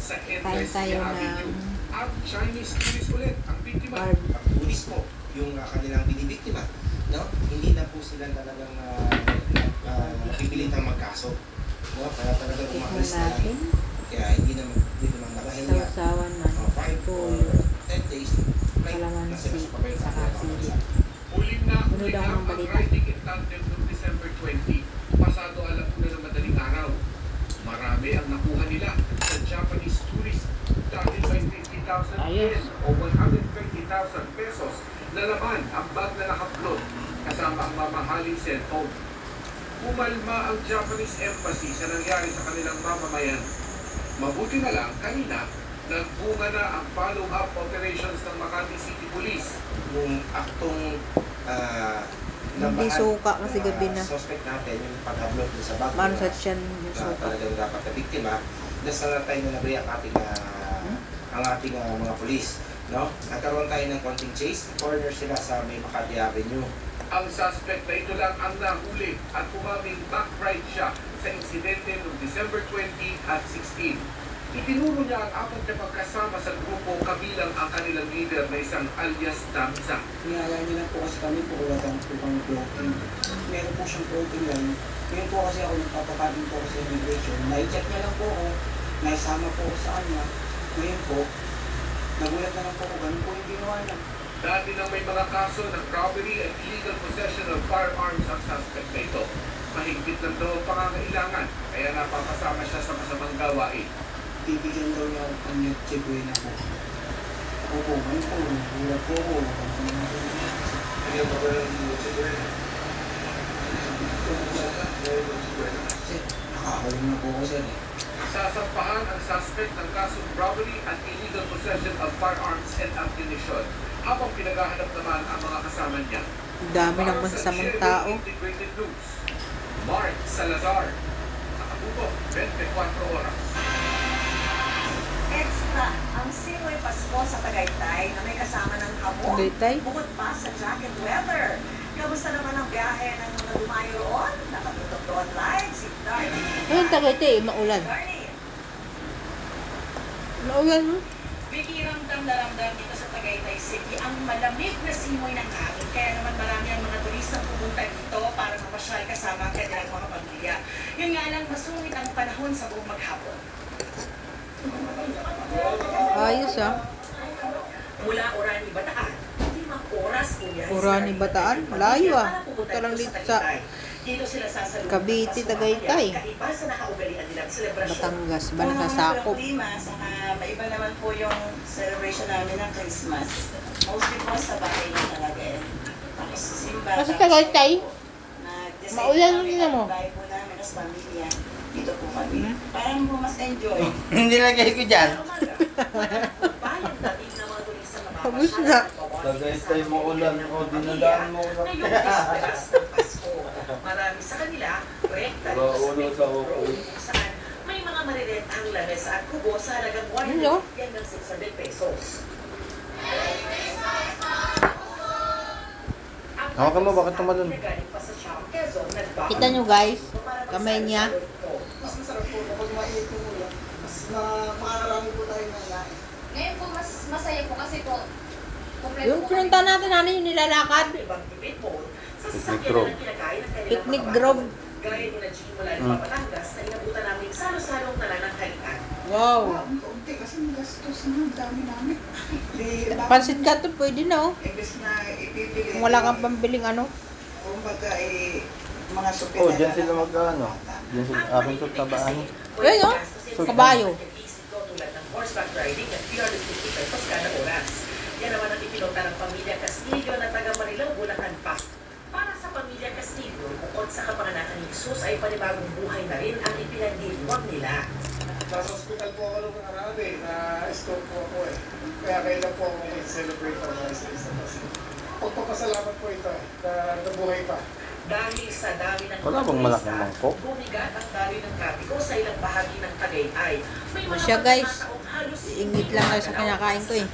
sa Kain tayo ng ang Chinese tourist ulit ang biktima. Ang tourist po, yung kanilang binibiktima, no? Hindi na po sila talagang pipilitang magkaso. No? Kaya talagang umalis na lang. Kaya hindi naman nakahinga. Sausawan man. 5 or 10 days. Kalamansi. Saka sili. Huli na ang ang balita. riding in tandem noong December 20. Pasado alam na ng madaling araw. Marami ang nakuha nila sa Japanese tourist dahil may 50,000 yen o 120,000 pesos na laman ang bag na nakaplot kasama ang mamahaling cellphone. Umalma ang Japanese embassy sa nangyari sa kanilang mamamayan. Mabuti na lang kanina nagbunga na ang follow-up operations ng Makati City Police. Yung aktong Hindi suka kasi gabi na. suspect natin, yung pag-upload sa bag Paano sa tiyan yung na suka? talagang dapat na biktima, nasalatay na nabay ang ating mga polis. No? Nagkaroon tayo ng konting chase, corner sila sa may Makati Avenue. Ang suspect na ito lang ang nahuli at umaming back-ride siya sa insidente noong December 20 at 16. Itinuro niya ang apat na pagkasama sa grupo kabilang ang kanilang leader na isang alias Damza. Niyaya niya lang po kasi kami po wala kang po kang floating. Meron po siyang floating lang. Ngayon po kasi ako nagpapakain po sa immigration. Na-check niya lang po ako. Naisama po ako sa kanya. Ngayon po, nagulat na lang po ako. Ganun po yung ginawa niya. Dati nang may mga kaso ng robbery and illegal possession of firearms ang suspect na ito. Mahigpit lang daw ang pangangailangan, kaya napapasama siya sa masamang gawain. Bibigyan daw niya ako kanya Chibwe na po. Opo, ngayon po, nagulat po ako. Bigyan mo ba yung Chibwena? Kasi nakakalim na po ako sir. Sasampahan ang suspect ng kasong robbery and illegal possession of firearms and ammunition habang pinaghahanap naman ang mga kasama niya. Dami ng masasamang tao. Integrated News, Mark Salazar, Nakabuto, 24 oras. Extra, ang Sinoy Pasko sa Tagaytay na may kasama ng hamon. Tagaytay? Bukod pa sa jacket weather. Kamusta naman ang biyahe ng mga dumayo roon? Nakatutok doon live si Darnie. Ayun, Tagaytay, maulan. Darnie, Maulan, no? Vicky, ramdam na ramdam dito sa Tagaytay City ang malamig na simoy ng hangin. Kaya naman marami ang mga turistang pumunta dito para mamasyal kasama ang kanilang mga pamilya. Yun nga lang, masungit ang panahon sa buong maghapon. Ayos, ah. Mula Orani, Bataan, 5 oras bumiyahe si Orani, Darnie Bataan? Bataan. Layo, ah. Para pupunta Ito lang dito dito sa Tagaytay. Dito sila sasalubong Cavite, ng Tagaytay. kaiba sa nakaugalian nilang selebrasyon. Batangas ba nasasakop? Klima, saka maiba naman po yung celebration namin ng Christmas. Mostly po sa bahay na talaga eh. Tapos simba. Kasi Tagaytay? Nag-decide Maulan kami din na mo. bahay po namin as pamilya. Dito po kami. Parang po mas enjoy. Hindi lagay ko dyan. Habos na. Tagaytay mo ulan o dinadaan mo ulan. Ngayong Christmas ng Pasko, marami sa kanila, rekta Wala dito sa ulo main sa road ukoy. kung saan may mga marirentang lamesa at kubo sa halagang Hello? 100 hanggang 600 pesos. Hawakan mo, bakit tumalon? Kita nyo, guys. Kamay niya. Mas masarap po kapag mainit yung ulan. Mas makakarami po tayo ng lahat. Ngayon po, mas masaya po kasi po, kompleto Yung po pinunta natin, ano yung nilalakad? Picnic grove. Picnic grove. Gaya nila Jimula ng Papatangas na inabutan namin salo-salong tala ng halian. Wow. Ang kaunti kasi magastos na ang dami namin. Pansit ka to, pwede na, oh. Imbes na ipipili. Kung wala kang pambiling ano. Kumbaga mga supit. Oh, dyan sila mag-ano. Dyan sila aking tutabaan. Ayun, oh. Kabayo. Tulad ng horseback riding at 350 pesos kada oras. Yan naman ang ipinota ng pamilya Castillo na taga Marilao, Bulacan pa. Para sa pamilya Castillo, bukod sa kapanganakan ni Jesus ay panibagong buhay na rin ang ipinagdiwag nila. Sa hospital po ako nung nakaraan na-stroke po ako Kaya kailan po ako mag-celebrate ang mga isa-isa kasi. Pagpapasalamat po ito na nabuhay pa. Dahil sa dami ng Wala bang malaking mangkok? bumigat ang daloy ng trapiko sa ilang bahagi ng Tagaytay. May mga Siya, guys. pagkakataong halos Ingit lang kayo sa kinakain ko, eh.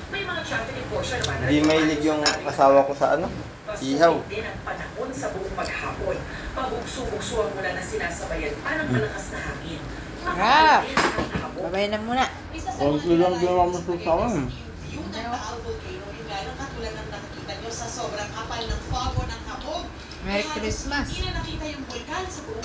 May mga traffic enforcer naman. Hindi mahilig yung asawa ko sa ano? Ihaw. Din ang panahon sa buong maghapon. Pabugso-bugso ang mula na sinasabayan pa ng malakas na hangin. Sarap. Makakalitin ang hapon Babay na muna. Isa sa Konti mga lang din highlights ang sa masusawan. Pilipinas, yung view ng Taal Volcano. Yung nga lang katulad ng nakikita nyo sa sobrang kapal ng fog o ng kabog. Merry Halos Christmas. Hindi na nakita yung vulkan sa buong